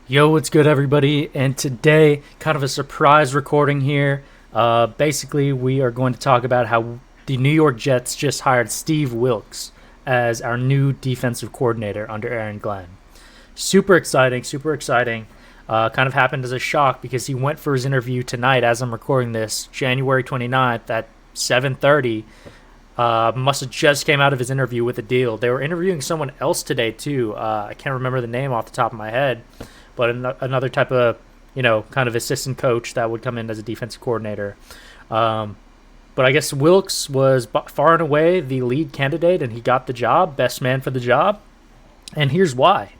Yo, what's good, everybody? And today, kind of a surprise recording here. Basically, we are going to talk about how the New York Jets just hired Steve Wilks as our new defensive coordinator under Aaron Glenn. Super exciting, super exciting. Kind of happened as a shock because he went for his interview tonight as I'm recording this, January 29th at 7:30. Must have just came out of his interview with a deal. They were interviewing someone else today, too. I can't remember the name off the top of my head, but another type of, kind of assistant coach that would come in as a defensive coordinator. But I guess Wilks was far and away the lead candidate, and he got the job, best man for the job. And here's why.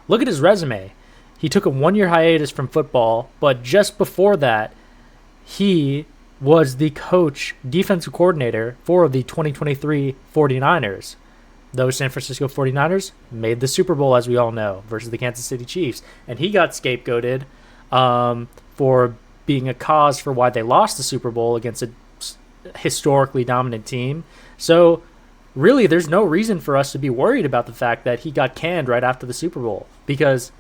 Look at his resume. He took a 1-year hiatus from football, but just before that, he was the defensive coordinator for the 2023 49ers. Those San Francisco 49ers made the Super Bowl, as we all know, versus the Kansas City Chiefs. And he got scapegoated for being a cause for why they lost the Super Bowl against a historically dominant team. So, really, there's no reason for us to be worried about the fact that he got canned right after the Super Bowl because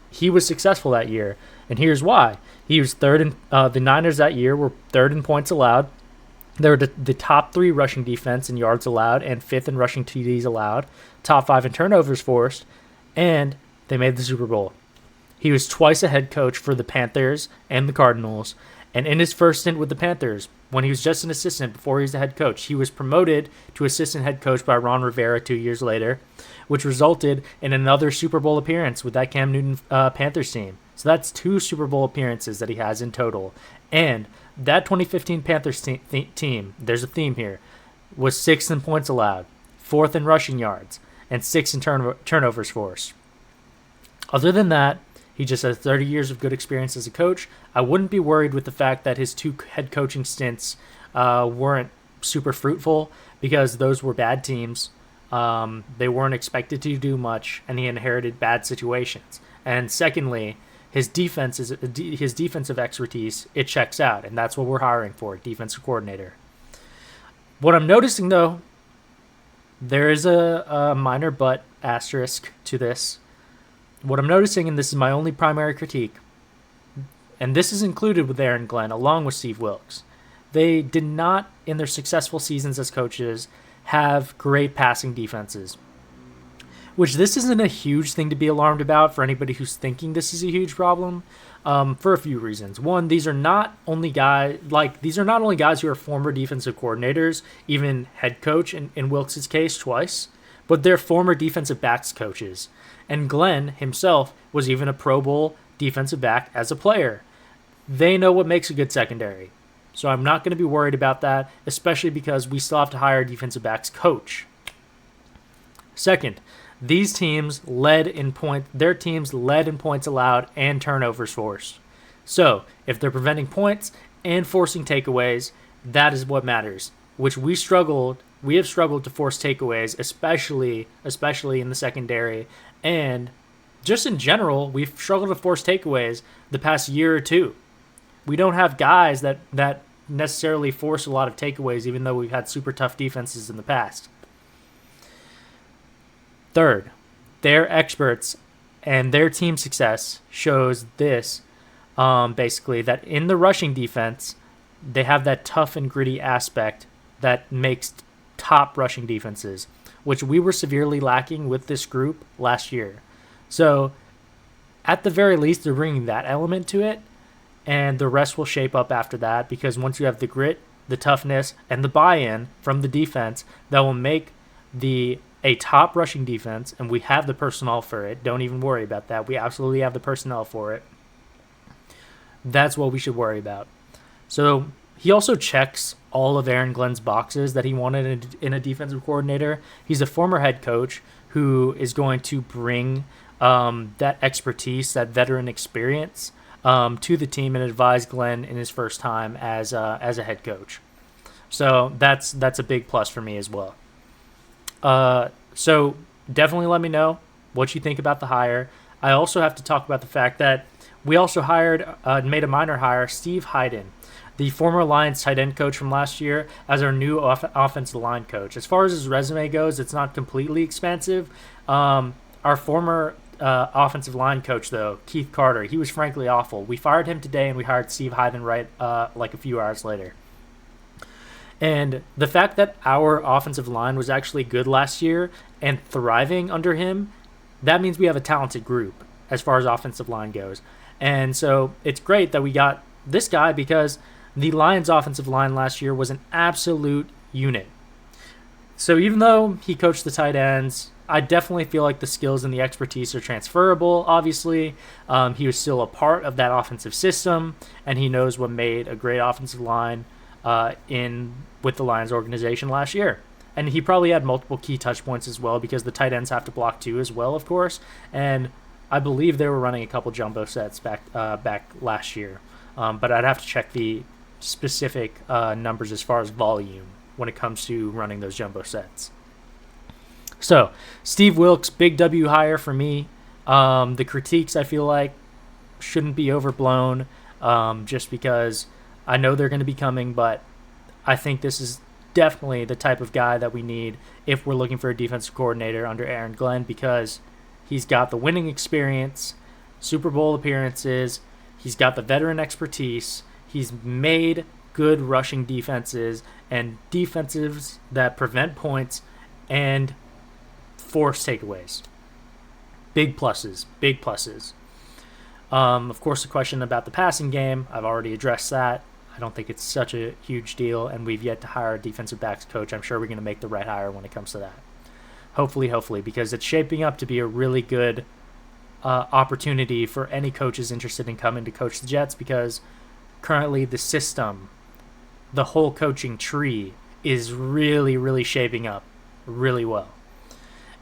he was successful that year. And here's why. He was third in the Niners that year were third in points allowed. They were the top 3 rushing defense in yards allowed and 5th in rushing TDs allowed, top 5 in turnovers forced, and they made the Super Bowl. He was twice a head coach for the Panthers and the Cardinals, and in his first stint with the Panthers, when he was just an assistant before he was the head coach, he was promoted to assistant head coach by Ron Rivera 2 years later, which resulted in another Super Bowl appearance with that Cam Newton Panthers team. So that's 2 Super Bowl appearances that he has in total. And that 2015 Panthers team, there's a theme here, was 6th in points allowed, 4th in rushing yards, and 6th in turnovers forced. Other than that, he just has 30 years of good experience as a coach. I wouldn't be worried with the fact that his 2 head coaching stints weren't super fruitful because those were bad teams. They weren't expected to do much, and he inherited bad situations. And secondly, his defensive expertise, it checks out, and that's what we're hiring for, defensive coordinator. What I'm noticing, though, there is a minor but asterisk to this. What I'm noticing, and this is my only primary critique, and this is included with Aaron Glenn along with Steve Wilks, they did not, in their successful seasons as coaches, have great passing defenses. Which this isn't a huge thing to be alarmed about for anybody who's thinking this is a huge problem, for a few reasons. One, these are not only guys who are former defensive coordinators, even head coach in Wilks' case twice, but they're former defensive backs coaches. And Glenn himself was even a Pro Bowl defensive back as a player. They know what makes a good secondary. So I'm not going to be worried about that, especially because we still have to hire a defensive backs coach. Second, their teams led in points allowed and turnovers forced. So, if they're preventing points and forcing takeaways, that is what matters. Which we have struggled to force takeaways, especially in the secondary, and just in general, we've struggled to force takeaways the past year or two. We don't have guys that necessarily force a lot of takeaways, even though we've had super tough defenses in the past. Third, their experts and their team success shows this, basically, that in the rushing defense, they have that tough and gritty aspect that makes top rushing defenses, which we were severely lacking with this group last year. So, at the very least, they're bringing that element to it, and the rest will shape up after that, because once you have the grit, the toughness, and the buy-in from the defense, that will make a top rushing defense, and we have the personnel for it. Don't even worry about that. We absolutely have the personnel for it. That's what we should worry about. So he also checks all of Aaron Glenn's boxes that he wanted in a defensive coordinator. He's a former head coach who is going to bring that expertise, that veteran experience to the team and advise Glenn in his first time as a head coach. So that's a big plus for me as well. So definitely let me know what you think about the hire. I also have to talk about the fact that we also made a minor hire, Steve Hyden, the former Lions tight end coach from last year, as our new offensive line coach. As far as his resume goes, it's not completely expansive. Our former offensive line coach, though, Keith Carter, he was frankly awful. We fired him today, and we hired Steve Hyden right like a few hours later. And the fact that our offensive line was actually good last year and thriving under him, that means we have a talented group as far as offensive line goes. And so it's great that we got this guy because the Lions' offensive line last year was an absolute unit. So even though he coached the tight ends, I definitely feel like the skills and the expertise are transferable, obviously. He was still a part of that offensive system, and he knows what made a great offensive line with the Lions organization last year. And he probably had multiple key touch points as well because the tight ends have to block too as well, of course. And I believe they were running a couple jumbo sets back last year. But I'd have to check the specific numbers as far as volume when it comes to running those jumbo sets. So, Steve Wilks, big W hire for me. The critiques, I feel like, shouldn't be overblown just because I know they're going to be coming, but I think this is definitely the type of guy that we need if we're looking for a defensive coordinator under Aaron Glenn because he's got the winning experience, Super Bowl appearances, he's got the veteran expertise, he's made good rushing defenses and defenses that prevent points and force takeaways. Big pluses, big pluses. Of course, the question about the passing game, I've already addressed that. I don't think it's such a huge deal, and we've yet to hire a defensive backs coach. I'm sure we're going to make the right hire when it comes to that. Hopefully, because it's shaping up to be a really good opportunity for any coaches interested in coming to coach the Jets because currently the system, the whole coaching tree, is really, really shaping up really well.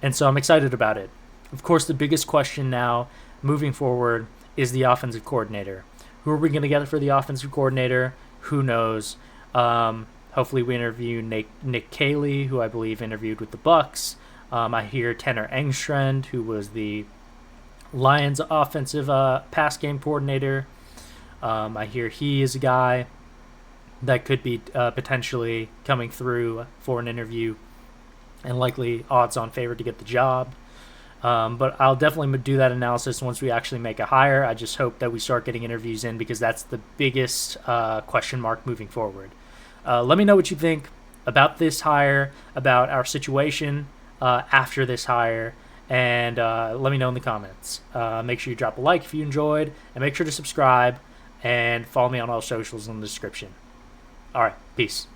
And so I'm excited about it. Of course, the biggest question now moving forward is the offensive coordinator. Who are we going to get for the offensive coordinator? Who knows? Hopefully we interview Nick Caley, who I believe interviewed with the Bucs. I hear Tanner Engstrand, who was the Lions offensive pass game coordinator. I hear he is a guy that could be potentially coming through for an interview and likely odds-on favorite to get the job. But I'll definitely do that analysis once we actually make a hire. I just hope that we start getting interviews in because that's the biggest question mark moving forward. Let me know what you think about this hire, about our situation after this hire, and let me know in the comments. Make sure you drop a like if you enjoyed, and make sure to subscribe and follow me on all socials in the description. All right, peace.